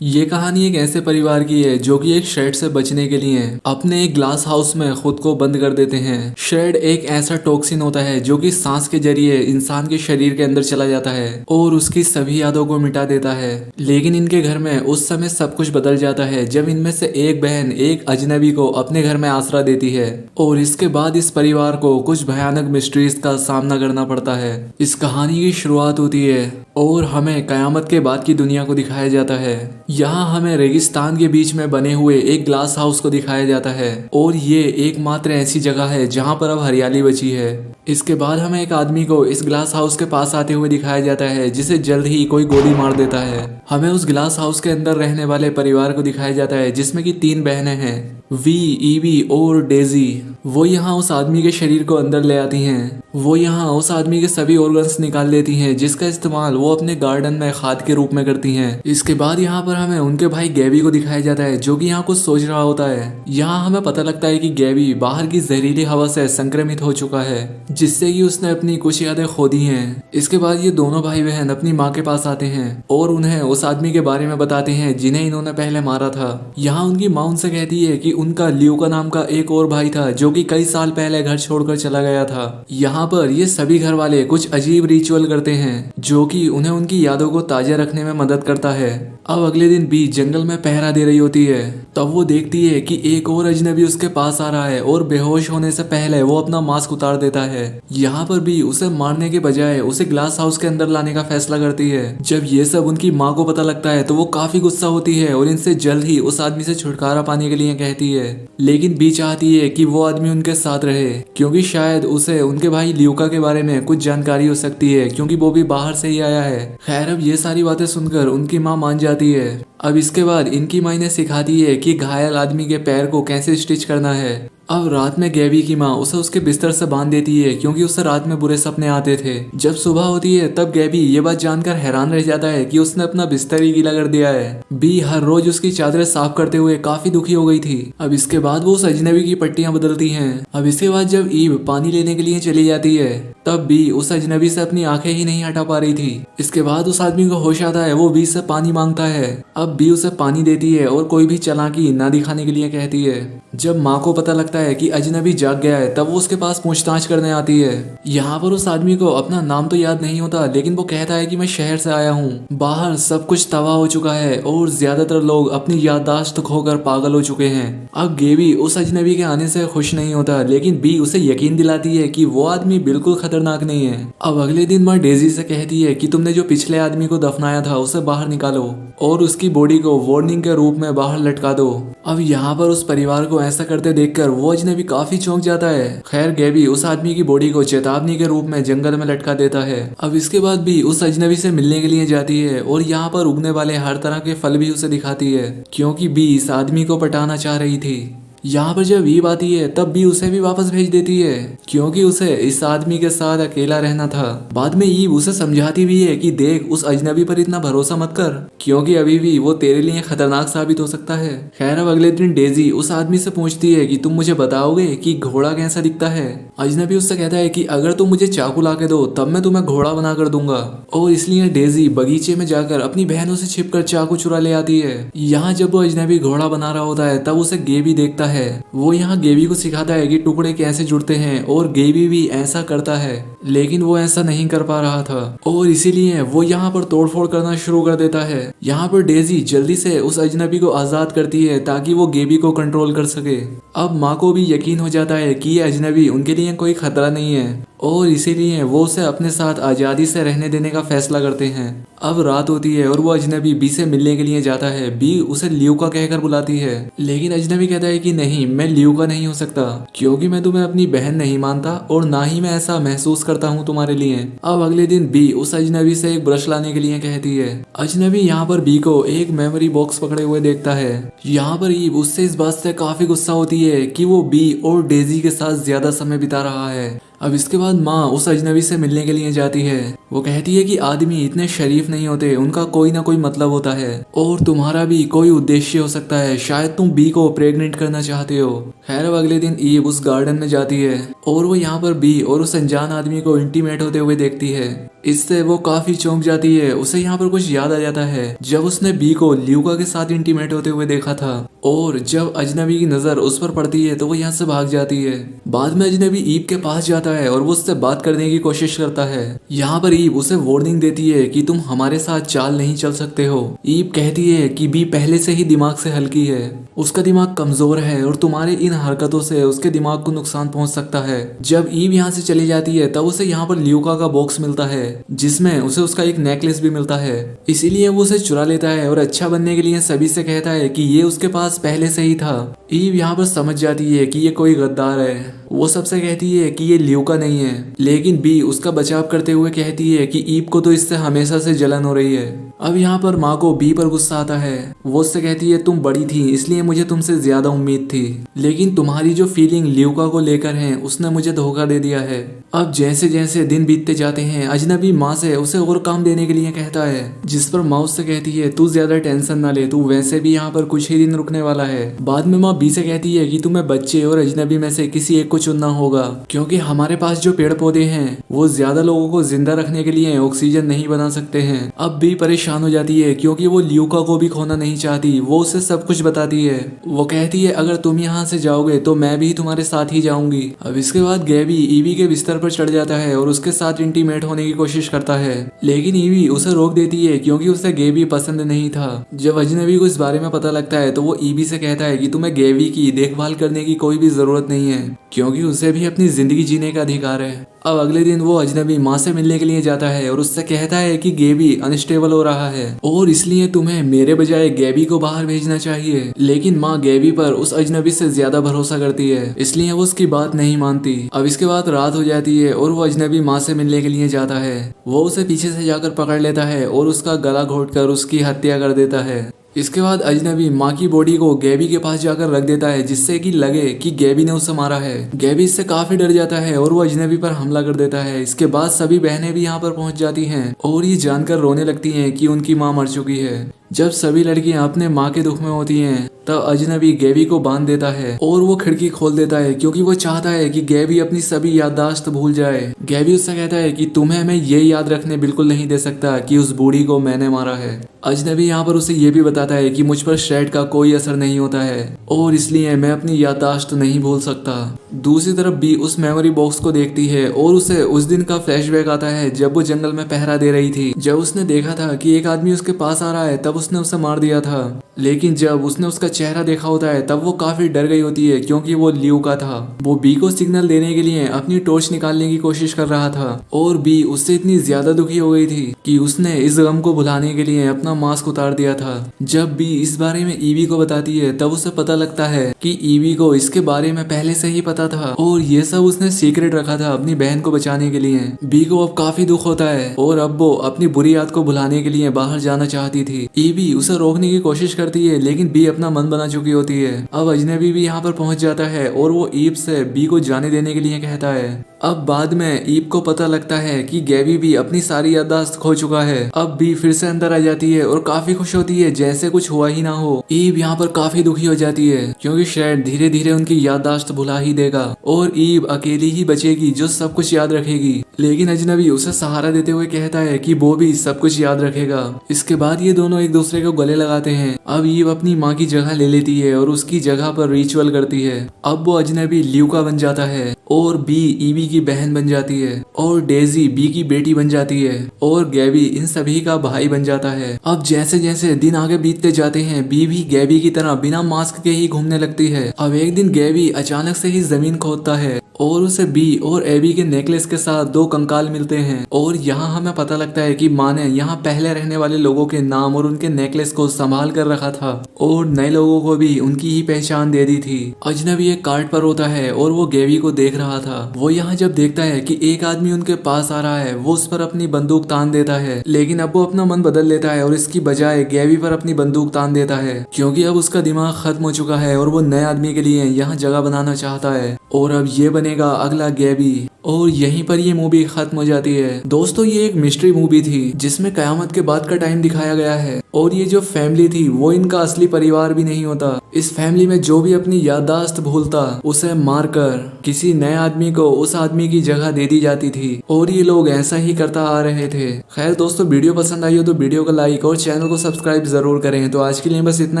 ये कहानी एक ऐसे परिवार की है जो कि एक शेड से बचने के लिए अपने एक ग्लास हाउस में खुद को बंद कर देते हैं। शेड एक ऐसा टॉक्सिन होता है जो कि सांस के जरिए इंसान के शरीर के अंदर चला जाता है और उसकी सभी यादों को मिटा देता है। लेकिन इनके घर में उस समय सब कुछ बदल जाता है जब इनमें से एक बहन एक अजनबी को अपने घर में आसरा देती है और इसके बाद इस परिवार को कुछ भयानक मिस्ट्रीज का सामना करना पड़ता है। इस कहानी की शुरुआत होती है और हमें कयामत के बाद की दुनिया को दिखाया जाता है। यहाँ हमें रेगिस्तान के बीच में बने हुए एक ग्लास हाउस को दिखाया जाता है और ये एकमात्र ऐसी जगह है जहाँ पर अब हरियाली बची है। इसके बाद हमें एक आदमी को इस ग्लास हाउस के पास आते हुए दिखाया जाता है जिसे जल्द ही कोई गोली मार देता है। हमें उस ग्लास हाउस के अंदर रहने वाले परिवार को दिखाया जाता है जिसमें कि 3 बहनें हैं, वी, ईवी और डेजी। वो यहाँ उस आदमी के शरीर को अंदर ले आती हैं। वो यहाँ उस आदमी के सभी ऑर्गन्स निकाल लेती हैं जिसका इस्तेमाल वो अपने गार्डन में खाद के रूप में करती हैं। इसके बाद यहाँ पर हमें उनके भाई गैबी को दिखाया जाता है जो कि यहाँ कुछ सोच रहा होता है। यहाँ हमें पता लगता है कि गैबी बाहर की जहरीली हवा से संक्रमित हो चुका है जिससे कि उसने अपनी कुछ यादें खो दी हैं। इसके बाद ये दोनों भाई बहन अपनी माँ के पास आते हैं और उन्हें उस आदमी के बारे में बताते हैं जिन्हें इन्होंने पहले मारा था। यहाँ उनकी माँ उनसे कहती है कि उनका ल्यूका नाम का एक और भाई था जो कि कई साल पहले घर छोड़कर चला गया था। यहाँ पर ये सभी घर वाले कुछ अजीब रिचुअल करते हैं जो कि उन्हें उनकी यादों को ताजा रखने में मदद करता है। अब अगले दिन बी जंगल में पहरा दे रही होती है तब वो देखती है कि एक और अजनबी उसके पास आ रहा है और बेहोश होने से पहले वो अपना मास्क उतार देता है। यहाँ पर भी उसे मारने के बजाय उसे ग्लास हाउस के अंदर लाने का फैसला करती है। जब ये सब उनकी माँ को पता लगता है तो वो काफी गुस्सा होती है और इनसे जल्द ही उस आदमी से छुटकारा पाने के लिए कहती है। लेकिन बी चाहती है कि वो आदमी उनके साथ रहे क्योंकि शायद उसे उनके भाई ल्यूका के बारे में कुछ जानकारी हो सकती है क्योंकि वो भी बाहर से ही आया है। खैर अब ये सारी बातें सुनकर उनकी माँ मान जाती है। अब इसके बाद इनकी माँ इन्हें सिखाती है कि घायल आदमी के पैर को कैसे स्टिच करना है। अब रात में गैबी की माँ उसे उसके बिस्तर से बांध देती है क्योंकि उसे रात में बुरे सपने आते थे। जब सुबह होती है तब गैबी ये बात जानकर हैरान रह जाता है कि उसने अपना बिस्तर ही गीला कर दिया है। बी हर रोज उसकी चादरें साफ करते हुए काफी दुखी हो गई थी। अब इसके बाद वो उस अजनबी की पट्टियां बदलती हैं। अब इसके बाद जब ईव पानी लेने के लिए चली जाती है तब बी उस अजनबी से अपनी आंखें ही नहीं हटा पा रही थी। इसके बाद उस आदमी को होश आता है, वो बी से पानी मांगता है। अब बी उसे पानी देती है और कोई भी चालाकी ना दिखाने के लिए कहती है। जब माँ को पता लगता है कि अजनबी जाग गया है तब वो उसके पास पूछताछ करने आती है। यहाँ पर उस आदमी को अपना नाम तो याद नहीं होता लेकिन वो कहता है कि मैं शहर से आया हूँ, बाहर सब कुछ तबाह हो चुका है और ज्यादातर लोग अपनी याददाश्त खोकर पागल हो चुके हैं। अब गेबी उस अजनबी के आने से खुश नहीं होता लेकिन बी उसे यकीन दिलाती है कि वो आदमी बिल्कुल खतरनाक नहीं है। अब अगले दिन माँ डेजी से कहती है कि तुमने जो पिछले आदमी को दफनाया था उसे बाहर निकालो और उसकी बॉडी को वार्निंग के रूप में बाहर लटका दो। अब यहाँ पर उस परिवार को ऐसा करते देखकर वो अजनबी काफी चौंक जाता है। खैर गैबी उस आदमी की बॉडी को चेतावनी के रूप में जंगल में लटका देता है। अब इसके बाद भी उस अजनबी से मिलने के लिए जाती है और यहाँ पर उगने वाले हर तरह के फल भी उसे दिखाती है क्योंकि बी इस आदमी को पटाना चाह रही थी। यहाँ पर जब ईव आती है तब भी उसे भी वापस भेज देती है क्योंकि उसे इस आदमी के साथ अकेला रहना था। बाद में ईव उसे समझाती भी है कि देख उस अजनबी पर इतना भरोसा मत कर क्योंकि अभी भी वो तेरे लिए खतरनाक साबित हो सकता है। खैर अब अगले दिन डेजी उस आदमी से पूछती है कि तुम मुझे बताओगे कि घोड़ा कैसा दिखता है। अजनबी उससे कहता है कि अगर तुम मुझे चाकू ला के दो तब मैं तुम्हें घोड़ा बना कर दूंगा और इसलिए डेजी बगीचे में जाकर अपनी बहनों से छिपकर चाकू चुरा ले आती है। यहाँ जब वो अजनबी घोड़ा बना रहा होता है तब उसे गेबी देखता है। वो यहाँ गेबी को सिखाता है कि टुकड़े कैसे जुड़ते हैं और गेबी भी ऐसा करता है लेकिन वो ऐसा नहीं कर पा रहा था और इसीलिए वो यहाँ पर तोड़फोड़ करना शुरू कर देता है। यहाँ पर डेजी जल्दी से उस अजनबी को आजाद करती है ताकि वो गेबी को कंट्रोल कर सके। अब माँ को भी यकीन हो जाता है कि ये अजनबी उनके लिए कोई खतरा नहीं है और इसीलिए वो उसे अपने साथ आजादी से रहने देने का फैसला करते हैं। अब रात होती है और वो अजनबी बी से मिलने के लिए जाता है। बी उसे ल्यूका कहकर बुलाती है लेकिन अजनबी कहता है कि नहीं, मैं ल्यूका नहीं हो सकता क्योंकि मैं तुम्हें अपनी बहन नहीं मानता और ना ही मैं ऐसा महसूस करता हूँ तुम्हारे लिए। अब अगले दिन बी उस अजनबी से एक ब्रश लाने के लिए कहती है। अजनबी यहाँ पर बी को एक मेमोरी बॉक्स पकड़े हुए देखता है। यहाँ पर ईव उससे इस बात से काफी गुस्सा होती है कि वो बी और डेजी के साथ ज्यादा समय बिता रहा है। अब इसके बाद माँ उस अजनबी से मिलने के लिए जाती है। वो कहती है कि आदमी इतने शरीफ नहीं होते, उनका कोई ना कोई मतलब होता है और तुम्हारा भी कोई उद्देश्य हो सकता है, शायद तुम बी को प्रेग्नेंट करना चाहते हो। खैर अब अगले दिन ईव उस गार्डन में जाती है और वो यहाँ पर बी और उस अनजान आदमी को इंटीमेट होते हुए देखती है। इससे वो काफी चौंक जाती है। उसे यहाँ पर कुछ याद आ जाता है जब उसने बी को ल्यूका के साथ इंटीमेट होते हुए देखा था, और जब अजनबी की नजर उस पर पड़ती है तो वो यहाँ से भाग जाती है। बाद में अजनबी ईब के पास जाता है और वो उससे बात करने की कोशिश करता है। यहाँ पर ईब उसे वार्निंग देती है कि तुम हमारे साथ चाल नहीं चल सकते हो। ईब कहती है कि बी पहले से ही दिमाग से हल्की है, उसका दिमाग कमजोर है और तुम्हारे इन हरकतों से उसके दिमाग को नुकसान पहुंच सकता है। जब ईब यहाँ से चली जाती है तब उसे यहाँ पर ल्यूका का बॉक्स मिलता है जिसमें उसे उसका एक नेकलेस भी मिलता है। इसीलिए वो उसे चुरा लेता है और अच्छा बनने के लिए सभी से कहता है कि ये उसके पास पहले से ही था। ईव यहाँ पर समझ जाती है कि ये कोई गद्दार है। वो सबसे कहती है कि ये ल्यूका नहीं है, लेकिन बी उसका बचाव करते हुए कहती है कि ईब को तो इससे हमेशा से जलन हो रही है। अब यहाँ पर माँ को बी पर गुस्सा आता है। वो उससे कहती है तुम बड़ी थी इसलिए मुझे तुमसे ज्यादा उम्मीद थी, लेकिन तुम्हारी जो फीलिंग ल्यूका को लेकर है उसने मुझे धोखा दे दिया है। अब जैसे जैसे दिन बीतते जाते हैं अजनबी माँ से उसे और काम देने के लिए कहता है, जिस पर माँ उससे कहती है तू ज्यादा टेंशन ना ले, तू वैसे भी यहाँ पर कुछ ही दिन रुकने वाला है। बाद में माँ बी से कहती है कि तुम्हें बच्चे और अजनबी में से किसी एक को चुनना होगा, क्योंकि हमारे पास जो पेड़ पौधे हैं वो ज्यादा लोगों को जिंदा रखने के लिए ऑक्सीजन नहीं बना सकते हैं। अब बी परेशान हो जाती है क्योंकि वो ल्यूका को भी खोना नहीं चाहती। वो उसे सब कुछ बताती है। वो कहती है अगर तुम यहाँ से जाओगे तो मैं भी तुम्हारे साथ ही जाऊंगी। अब इसके बाद गैबी ईवी के बिस्तर पर चढ़ जाता है और उसके साथ इंटीमेट होने की कोशिश करता है, लेकिन ईवी उसे रोक देती है क्योंकि उसे गैबी पसंद नहीं था। जब अजनबी को इस बारे में पता लगता है तो वो ईवी से कहता है कि तुम्हें गैबी की देखभाल करने की कोई भी जरूरत नहीं है, क्योंकि उसे भी अपनी जिंदगी जीने का अधिकार है। अब अगले दिन वो अजनबी माँ से मिलने के लिए जाता है और उससे कहता है कि गैबी अनस्टेबल हो रहा है और इसलिए तुम्हें मेरे बजाय गैबी को बाहर भेजना चाहिए। लेकिन माँ गैबी पर उस अजनबी से ज्यादा भरोसा करती है, इसलिए वो उसकी बात नहीं मानती। अब इसके बाद रात हो जाती है और वो अजनबी माँ से मिलने के लिए जाता है। वो उसे पीछे से जाकर पकड़ लेता है और उसका गला घोटकर उसकी हत्या कर देता है। इसके बाद अजनबी माँ की बॉडी को गैबी के पास जाकर रख देता है, जिससे कि लगे कि गैबी ने उसे मारा है। गैबी इससे काफी डर जाता है और वो अजनबी पर हमला कर देता है। इसके बाद सभी बहनें भी यहाँ पर पहुंच जाती हैं और ये जानकर रोने लगती हैं कि उनकी माँ मर चुकी है। जब सभी लड़कियां अपने माँ के दुख में होती हैं तब अजनबी गैबी को बांध देता है और वो खिड़की खोल देता है क्योंकि वो चाहता है कि गैबी अपनी सभी याददाश्त भूल जाए। गैबी उससे कहता है कि तुम्हें मैं ये याद रखने बिल्कुल नहीं दे सकता कि उस बूढ़ी को मैंने मारा है। अजनबी यहाँ पर उसे ये भी बताता है कि मुझ पर श्रेड का कोई असर नहीं होता है और इसलिए मैं अपनी याददाश्त नहीं भूल सकता। दूसरी तरफ बी उस मेमोरी बॉक्स को देखती है और उसे उस दिन का फ्लैशबैक आता है जब वो जंगल में पहरा दे रही थी। जब उसने देखा था कि एक आदमी उसके पास आ रहा है तब उसने उसे मार दिया था, लेकिन जब उसने उसका चेहरा देखा होता है तब वो काफी डर गई होती है क्योंकि वो ल्यू का था। वो बी को सिग्नल देने के लिए अपनी टॉर्च निकालने की कोशिश कर रहा था और बी उससे इतनी ज्यादा दुखी हो गई थी कि उसने इस गम को भुलाने के लिए अपना मास्क उतार दिया था। जब बी इस बारे में ईवी को बताती है तब उसे पता लगता है कि ईवी को इसके बारे में पहले से ही पता था और ये सब उसने सीक्रेट रखा था अपनी बहन को बचाने के लिए। बी को अब काफी दुख होता है और अब वो अपनी बुरी याद को भुलाने के लिए बाहर जाना चाहती थी। ईवी उसे रोकने की कोशिश करती है, लेकिन बी अपना मन बना चुकी होती है। अब अजनबी भी यहाँ पर पहुंच जाता है और वो ईब से बी को जाने देने के लिए कहता है। अब बाद में ईब को पता लगता है कि गैबी भी अपनी सारी याददाश्त खो चुका है। अब बी फिर से अंदर आ जाती है और काफी खुश होती है जैसे कुछ हुआ ही ना हो। ईब यहाँ पर काफी दुखी हो जाती है क्योंकि श्रेड धीरे धीरे उनकी याददाश्त भुला ही देगा और ईब अकेली ही बचेगी जो सब कुछ याद रखेगी। लेकिन अजनबी उसे सहारा देते हुए कहता है कि वो भी सब कुछ याद रखेगा। इसके बाद ये दोनों एक दूसरे को गले लगाते हैं। अब ईब अपनी माँ की जगह ले लेती है और उसकी जगह पर रिचुअल करती है। अब वो अजनबी ल्यूका बन जाता है और बी ईवी की बहन बन जाती है और डेजी बी की बेटी बन जाती है और गैबी इन सभी का भाई बन जाता है। अब जैसे जैसे दिन आगे बीतते जाते हैं बी भी गैबी की तरह बिना मास्क के ही घूमने लगती है। अब एक दिन गैबी अचानक से ही जमीन खोदता है और उसे बी और एबी के नेकलेस के साथ दो कंकाल मिलते हैं और यहाँ हमें पता लगता है कि माँ ने यहाँ पहले रहने वाले लोगों के नाम और उनके नेकलेस को संभाल कर रखा था और नए लोगों को भी उनकी ही पहचान दे दी थी। अजनबी एक कार्ट पर होता है और वो गैबी को देख रहा था। वो यहाँ जब देखता है कि एक आदमी उनके पास आ रहा है वो उस पर अपनी बंदूक तान देता है, लेकिन अब वो अपना मन बदल लेता है और इसकी बजाय गैबी पर अपनी बंदूक तान देता है क्योंकि अब उसका दिमाग खत्म हो चुका है और वो नए आदमी के लिए यहाँ जगह बनाना चाहता है। और अब ये बनेगा अगला गैबी। और यहीं पर ये मूवी खत्म हो जाती है। दोस्तों ये एक मिस्ट्री मूवी थी जिसमें कयामत के बाद का टाइम दिखाया गया है और ये जो फैमिली थी वो इनका असली परिवार भी नहीं होता। इस फैमिली में जो भी अपनी याददाश्त भूलता उसे मारकर किसी नए आदमी को उस आदमी की जगह दे दी जाती थी और ये लोग ऐसा ही करता आ रहे थे। खैर दोस्तों वीडियो पसंद आई हो तो वीडियो को लाइक और चैनल को सब्सक्राइब जरूर करें। तो आज के लिए बस इतना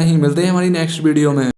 ही, मिलते हैं हमारी नेक्स्ट वीडियो में।